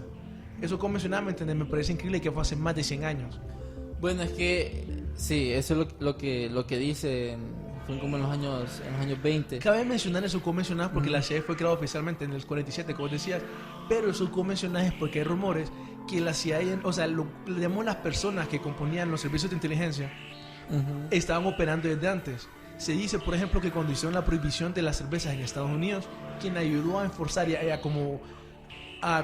Eso, como mencionaba, ¿me entendés?, me parece increíble que fue hace más de 100 años. Bueno, es que sí, eso es lo que dicen, fue como en los años 20. Cabe mencionar eso, como mencionabas, porque la CIA fue creada oficialmente en el 47, como decías, pero eso, como mencionas, es porque hay rumores que la CIA, o sea, le llamamos las personas que componían los servicios de inteligencia, estaban operando desde antes. Se dice, por ejemplo, que cuando hicieron la prohibición de las cervezas en Estados Unidos, quien ayudó a enforzar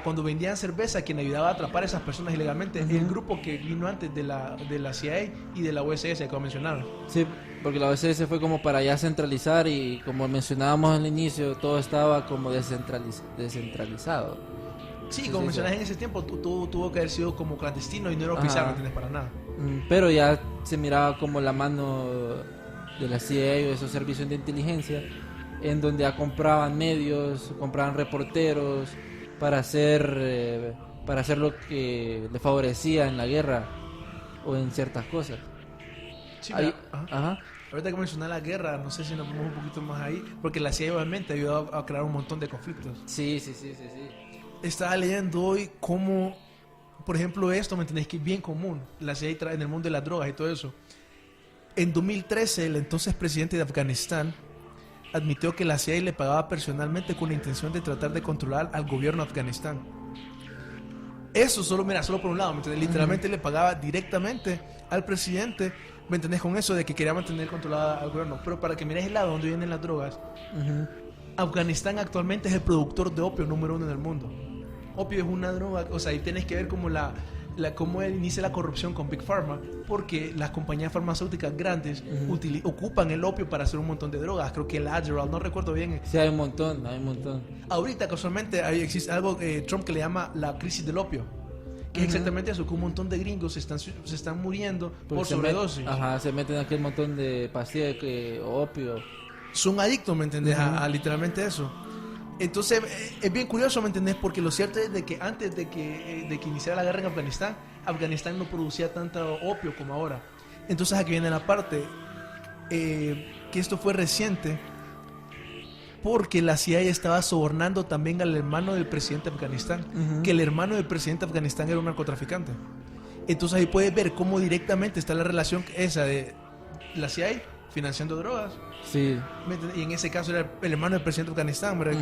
cuando vendían cerveza, quien ayudaba a atrapar a esas personas ilegalmente, el grupo que vino antes de la CIA y de la OSS, como mencionaron. Sí, porque la OSS fue como para ya centralizar, y como mencionábamos al inicio, todo estaba como descentralizado. Sí, como mencionas, en ese tiempo tuvo que haber sido como clandestino y no era oficial, no tienes para nada. Pero ya se miraba como la mano de la CIA o esos servicios de inteligencia, en donde ya compraban medios, compraban reporteros para hacer lo que le favorecía en la guerra o en ciertas cosas. Sí, ahorita que mencioné la guerra, no sé si nos vamos un poquito más ahí, porque la CIA obviamente ayudó a crear un montón de conflictos. Sí. Estaba leyendo hoy cómo, por ejemplo, esto, ¿me entendés?, que es bien común, la CIA en el mundo de las drogas y todo eso. En 2013, el entonces presidente de Afganistán admitió que la CIA le pagaba personalmente con la intención de tratar de controlar al gobierno de Afganistán. Eso solo por un lado, ¿me entiendes? Literalmente le pagaba directamente al presidente, ¿me entendés?, con eso de que quería mantener controlada al gobierno. Pero para que mires el lado donde vienen las drogas, Afganistán actualmente es el productor de opio número 1 en el mundo. Opio es una droga, o sea, ahí tenés que ver como cómo inicia la corrupción con Big Pharma, porque las compañías farmacéuticas grandes ocupan el opio para hacer un montón de drogas. Creo que el Adderall, no recuerdo bien. Sí, hay un montón. Ahorita casualmente existe algo Trump que le llama la crisis del opio, que es exactamente eso, que un montón de gringos se están muriendo por sobredosis. Se meten aquí un montón de pastillas de opio. Son adictos, ¿me entendés?, a literalmente eso. Entonces, es bien curioso, ¿me entendés?, porque lo cierto es de que antes de que iniciara la guerra en Afganistán no producía tanto opio como ahora. Entonces, aquí viene la parte que esto fue reciente, porque la CIA estaba sobornando también al hermano del presidente de Afganistán, que el hermano del presidente de Afganistán era un narcotraficante. Entonces, ahí puedes ver cómo directamente está la relación esa de la CIA financiando drogas. Sí. Y en ese caso era el hermano del presidente de Afganistán, ¿verdad?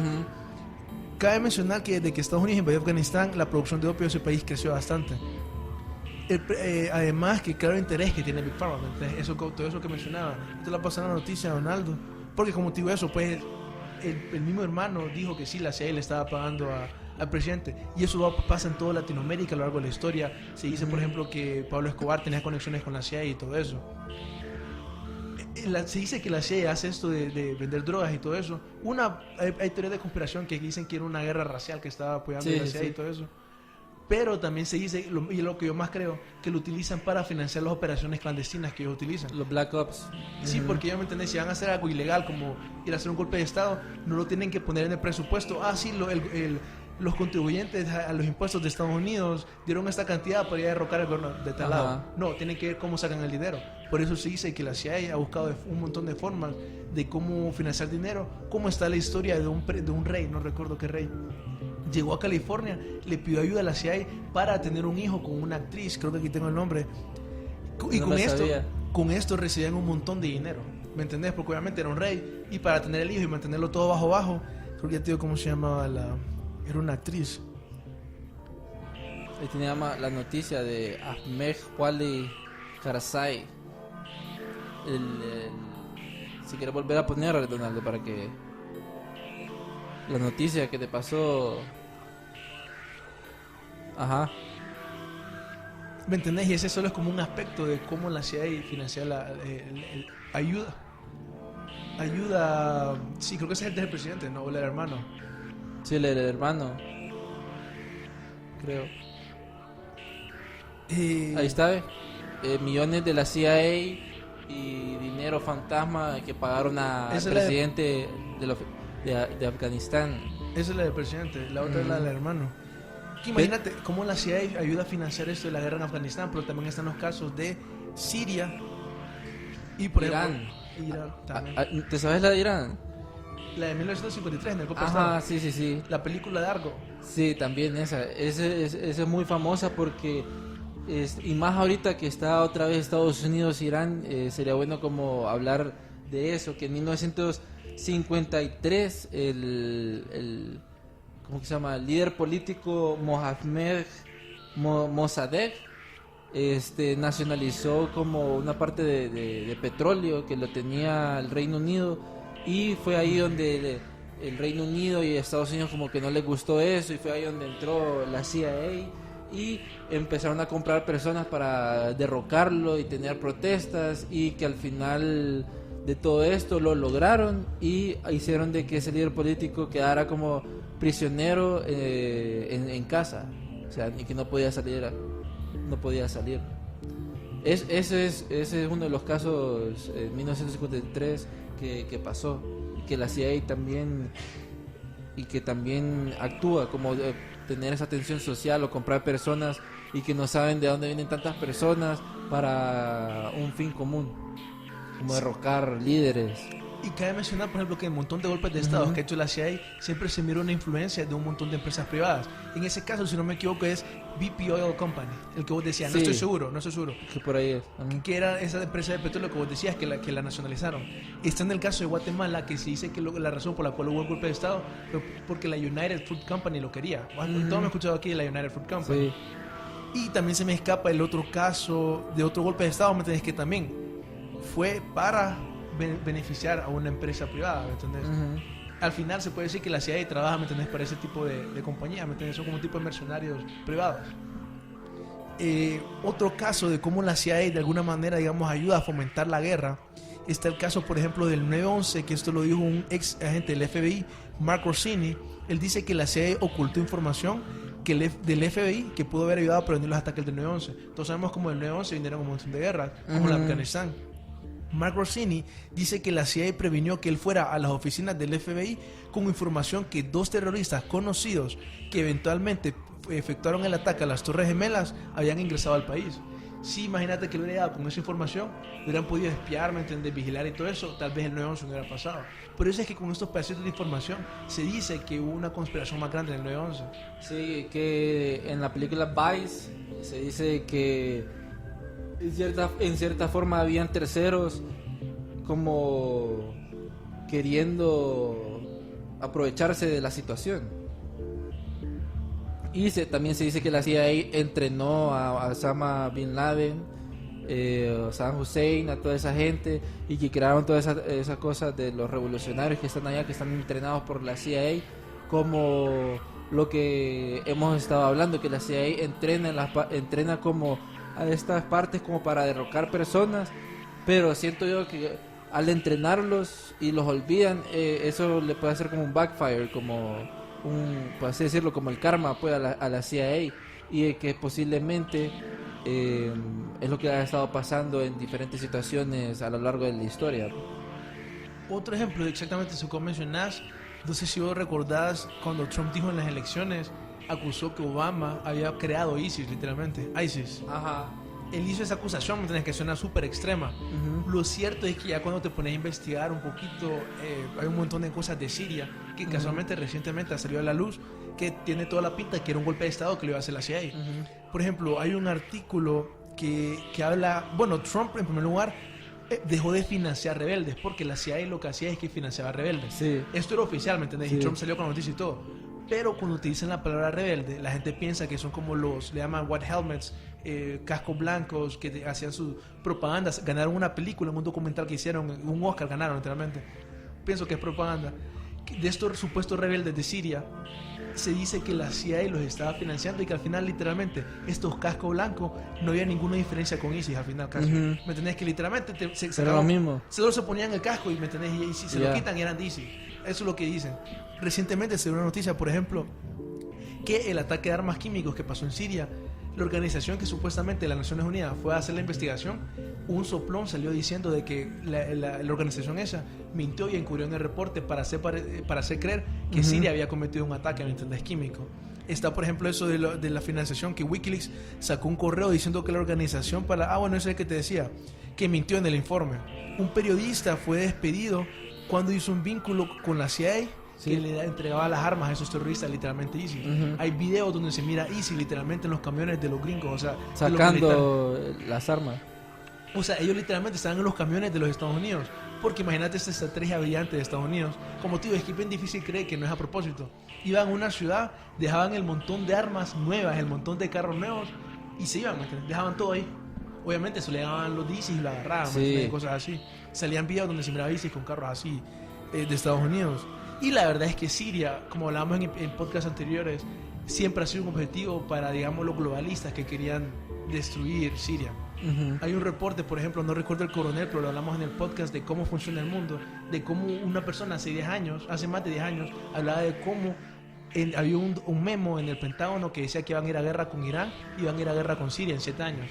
Cabe mencionar que desde que Estados Unidos invadió Afganistán, la producción de opio de ese país creció bastante. Además, que claro interés que tiene Big Pharma, todo eso que mencionaba. Esto le pasó en la noticia a Donaldo, porque como te digo eso, pues el mismo hermano dijo que sí, la CIA le estaba pagando al presidente, y eso pasa en toda Latinoamérica a lo largo de la historia. Se dice, por ejemplo, que Pablo Escobar tenía conexiones con la CIA y todo eso. Se dice que la CIA hace esto de vender drogas y todo eso. Hay teorías de conspiración que dicen que era una guerra racial que estaba apoyando la CIA y todo eso. Pero también se dice, y lo que yo más creo, que lo utilizan para financiar las operaciones clandestinas que ellos utilizan. Los Black Ops. Sí, porque ellos, ¿me entendés?, si van a hacer algo ilegal como ir a hacer un golpe de Estado, no lo tienen que poner en el presupuesto. Los contribuyentes a los impuestos de Estados Unidos dieron esta cantidad para ir a derrocar el gobierno de tal lado. No, tienen que ver cómo sacan el dinero. Por eso se dice que la CIA ha buscado un montón de formas de cómo financiar dinero. Como está la historia de un rey, no recuerdo qué rey. Llegó a California, le pidió ayuda a la CIA para tener un hijo con una actriz, creo que aquí tengo el nombre. Y con esto recibían un montón de dinero, ¿me entendés? Porque obviamente era un rey, y para tener el hijo y mantenerlo todo bajo, Creo que ya te digo cómo se llamaba era una actriz. Ahí tenía la noticia de Ahmed Wali Karzai. Si quieres volver a poner, Donaldo, para que la noticia que te pasó. Ajá. ¿Me entendés? Y ese solo es como un aspecto de cómo la CIA financia ayuda. Sí, creo que ese es el presidente, ¿no? O el hermano. Sí, el hermano. Creo. Ahí está, millones de la CIA y dinero fantasma que pagaron al presidente de Afganistán. Esa es la del presidente, la otra es la del hermano. Imagínate cómo la CIA ayuda a financiar esto de la guerra en Afganistán, pero también están los casos de Siria y por Irán. ejemplo Irán también. ¿Te sabes la de Irán? La de 1953 en el golpe de Ajá, Estado. sí. La película de Argo. Sí, también esa es muy famosa porque y más ahorita que está otra vez Estados Unidos, Irán, sería bueno como hablar de eso, que en 1953 ¿cómo que se llama? El líder político Mohammad Mossadegh nacionalizó como una parte de petróleo que lo tenía el Reino Unido, y fue ahí donde el Reino Unido y Estados Unidos como que no les gustó eso, y fue ahí donde entró la CIA y empezaron a comprar personas para derrocarlo y tener protestas, y que al final de todo esto lo lograron y hicieron de que ese líder político quedara como prisionero en casa, o sea, y que no podía salir. Ese es uno de los casos en 1953 que pasó, y que la CIA también actúa como tener esa tensión social o comprar personas y que no saben de dónde vienen tantas personas para un fin común, como derrocar líderes. Y cabe mencionar, por ejemplo, que el montón de golpes de Estado que ha hecho la CIA siempre se miró una influencia de un montón de empresas privadas. En ese caso, si no me equivoco, es BP Oil Company, el que vos decías. Sí. No estoy seguro. Que por ahí es. Que era esa empresa de petróleo que vos decías que la nacionalizaron. Está en el caso de Guatemala, que se dice que la razón por la cual hubo el golpe de Estado fue porque la United Fruit Company lo quería. Todo me he escuchado aquí de la United Fruit Company. Sí. Y también se me escapa el otro caso de otro golpe de Estado, ¿me entendés? Que también fue para beneficiar a una empresa privada, ¿me entendés? Al final se puede decir que la CIA trabaja, ¿me entendés? Para ese tipo de compañía, ¿me entendés? Son como un tipo de mercenarios privados. Otro caso de cómo la CIA de alguna manera, digamos, ayuda a fomentar la guerra, está el caso, por ejemplo, del 9/11, que esto lo dijo un ex agente del FBI, Mark Rossini. Él dice que la CIA ocultó información del FBI que pudo haber ayudado a prevenir los ataques del 9/11. Todos sabemos cómo del 9/11 vinieron un montón de guerras, como la de Afganistán. Mark Rossini dice que la CIA previnió que él fuera a las oficinas del FBI con información que 2 terroristas conocidos que eventualmente efectuaron el ataque a las Torres Gemelas habían ingresado al país. Sí, imagínate que lo hubiera dado con esa información, hubieran podido espiar, ¿me entiendes? Vigilar y todo eso, tal vez el 9/11 no hubiera pasado. Por eso es que con estos pedacitos de información se dice que hubo una conspiración más grande en el 9/11. Sí, que en la película Vice se dice que en cierta forma habían terceros como queriendo aprovecharse de la situación. Y también se dice que la CIA entrenó a Osama Bin Laden, a Saddam Hussein, a toda esa gente, y que crearon todas esas cosas de los revolucionarios que están allá, que están entrenados por la CIA, como lo que hemos estado hablando, que la CIA entrena como a estas partes como para derrocar personas, pero siento yo que al entrenarlos y los olvidan, eso le puede hacer como un backfire, como por así decirlo, como el karma pues, a la CIA, y que posiblemente es lo que ha estado pasando en diferentes situaciones a lo largo de la historia. Otro ejemplo de exactamente eso que mencionás, no sé si vos recordás cuando Trump dijo en las elecciones, acusó que Obama había creado ISIS, literalmente, ISIS. Ajá. Él hizo esa acusación, ¿me entiendes? Que suena súper extrema. Lo cierto es que ya cuando te pones a investigar un poquito, hay un montón de cosas de Siria que casualmente recientemente ha salido a la luz, que tiene toda la pinta que era un golpe de Estado que le iba a hacer la CIA. Por ejemplo, hay un artículo que habla, bueno, Trump en primer lugar dejó de financiar rebeldes, porque la CIA lo que hacía es que financiaba rebeldes. Sí. Esto era oficial, ¿me entendés? Sí. Y Trump salió con la noticia y todo. Pero cuando utilizan la palabra rebelde, la gente piensa que son como le llaman white helmets, cascos blancos, que hacían sus propagandas. Ganaron una película, un documental que hicieron, un Oscar ganaron literalmente. Pienso que es propaganda. De estos supuestos rebeldes de Siria, se dice que la CIA los estaba financiando y que al final literalmente estos cascos blancos no había ninguna diferencia con ISIS al final casi. Ujú. ¿Me entendés? Que literalmente Era lo mismo. solo se ponían el casco y ¿me entendés? Y si se lo quitan y eran de ISIS. Eso es lo que dicen. Recientemente se dio una noticia, por ejemplo, que el ataque de armas químicos que pasó en Siria, la organización que supuestamente las Naciones Unidas fue a hacer la investigación, un soplón salió diciendo de que la organización esa mintió y encubrió en el reporte para hacer creer que Siria había cometido un ataque, ¿me entendés? Químico. Está, por ejemplo, eso de la financiación, que Wikileaks sacó un correo diciendo que la organización bueno, eso es el que te decía, que mintió en el informe. Un periodista fue despedido cuando hizo un vínculo con la CIA, Sí. que le entregaba las armas a esos terroristas, literalmente ISIS. Hay videos donde se mira ISIS literalmente en los camiones de los gringos, o sea, de los Sacando las armas. o sea, ellos literalmente estaban en los camiones de los Estados Unidos. Porque imagínate esta estrategia brillante de Estados Unidos. Como te digo, es que es bien difícil creer que no es a propósito. Iban a una ciudad, dejaban el montón de armas nuevas, el montón de carros nuevos, y se iban, ¿me entiendes? Dejaban todo ahí. Obviamente se le daban los ISIS y lo agarraban, ¿me entiendes? Cosas así. Salían videos donde se miraba ISIS con carros así de Estados Unidos. Y la verdad es que Siria, como hablábamos en podcasts anteriores, siempre ha sido un objetivo para, digamos, los globalistas que querían destruir Siria. Hay un reporte, por ejemplo, no recuerdo el coronel, pero lo hablamos en el podcast de cómo funciona el mundo, de cómo una persona hace más de 10 años, hablaba de cómo había un memo en el Pentágono que decía que iban a ir a guerra con Irán y iban a ir a guerra con Siria en 7 años.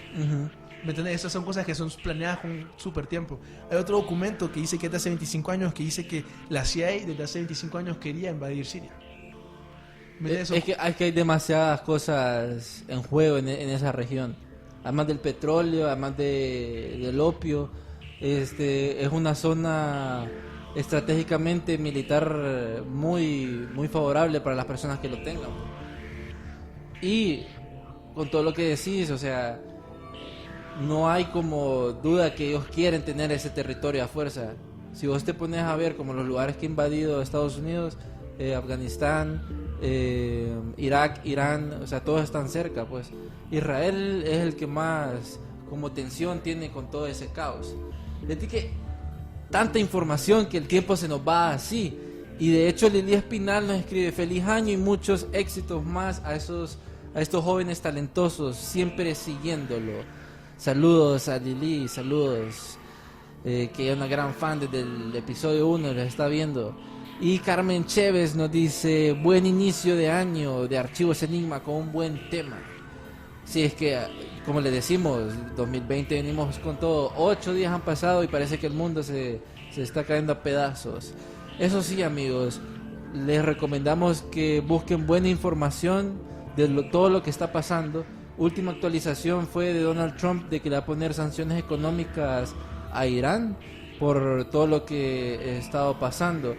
¿Me entiendes? Esas son cosas que son planeadas con súper tiempo. Hay otro documento que dice que es de hace 25 años, que dice que la CIA desde hace 25 años quería invadir Siria. Es que hay demasiadas cosas en juego en esa región. Además del petróleo, además del opio, es una zona estratégicamente militar muy, muy favorable para las personas que lo tengan. Y con todo lo que decís, o sea, no hay como duda que ellos quieren tener ese territorio a fuerza. Si vos te pones a ver como los lugares que ha invadido Estados Unidos, Afganistán, Irak, Irán, o sea, todos están cerca, pues. Israel es el que más como tensión tiene con todo ese caos. Es que tanta información que el tiempo se nos va así. Y de hecho Lili Espinal nos escribe: feliz año y muchos éxitos más a estos jóvenes talentosos, siempre siguiéndolo. Saludos a Lili, saludos, que es una gran fan desde el episodio 1, los está viendo. Y Carmen Chévez nos dice: buen inicio de año de Archivos Enigma con un buen tema. Sí, es que, como les decimos, 2020 venimos con todo. 8 días han pasado y parece que el mundo se está cayendo a pedazos. Eso sí, amigos, les recomendamos que busquen buena información de todo lo que está pasando. Última actualización fue de Donald Trump de que le va a poner sanciones económicas a Irán por todo lo que ha estado pasando.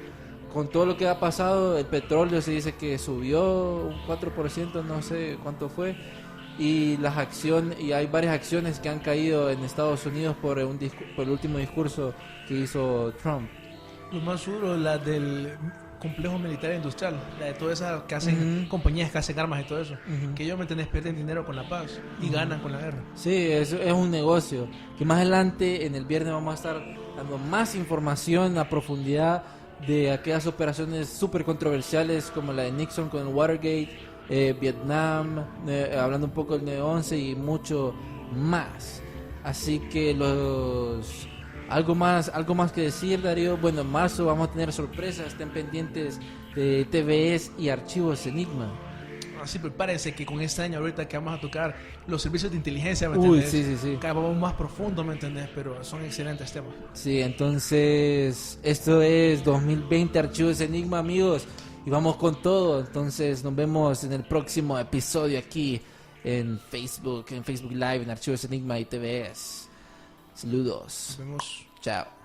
Con todo lo que ha pasado, el petróleo se dice que subió un 4%, no sé cuánto fue. Y hay varias acciones que han caído en Estados Unidos por el último discurso que hizo Trump. Lo más duro, la del complejo militar industrial, la de todas esas que hacen compañías que hacen armas y todo eso, que ellos, ¿me entendés?, pierden dinero con la paz y ganan con la guerra. Sí, es un negocio que más adelante en el viernes vamos a estar dando más información a profundidad de aquellas operaciones súper controversiales como la de Nixon con el Watergate, Vietnam, hablando un poco del 9/11 y mucho más. Así que algo más que decir, Darío. Bueno, en marzo vamos a tener sorpresas, estén pendientes de TVS y Archivos Enigma. Así prepárense que con este año ahorita que vamos a tocar los servicios de inteligencia, ¿me Uy, entendés? sí. Cada vez vamos más profundo, ¿me entendés? Pero son excelentes temas. Sí, entonces esto es 2020 Archivos Enigma, amigos, y vamos con todo. Entonces nos vemos en el próximo episodio aquí en Facebook Live, en Archivos Enigma y TVS. Saludos. Nos vemos. Chao.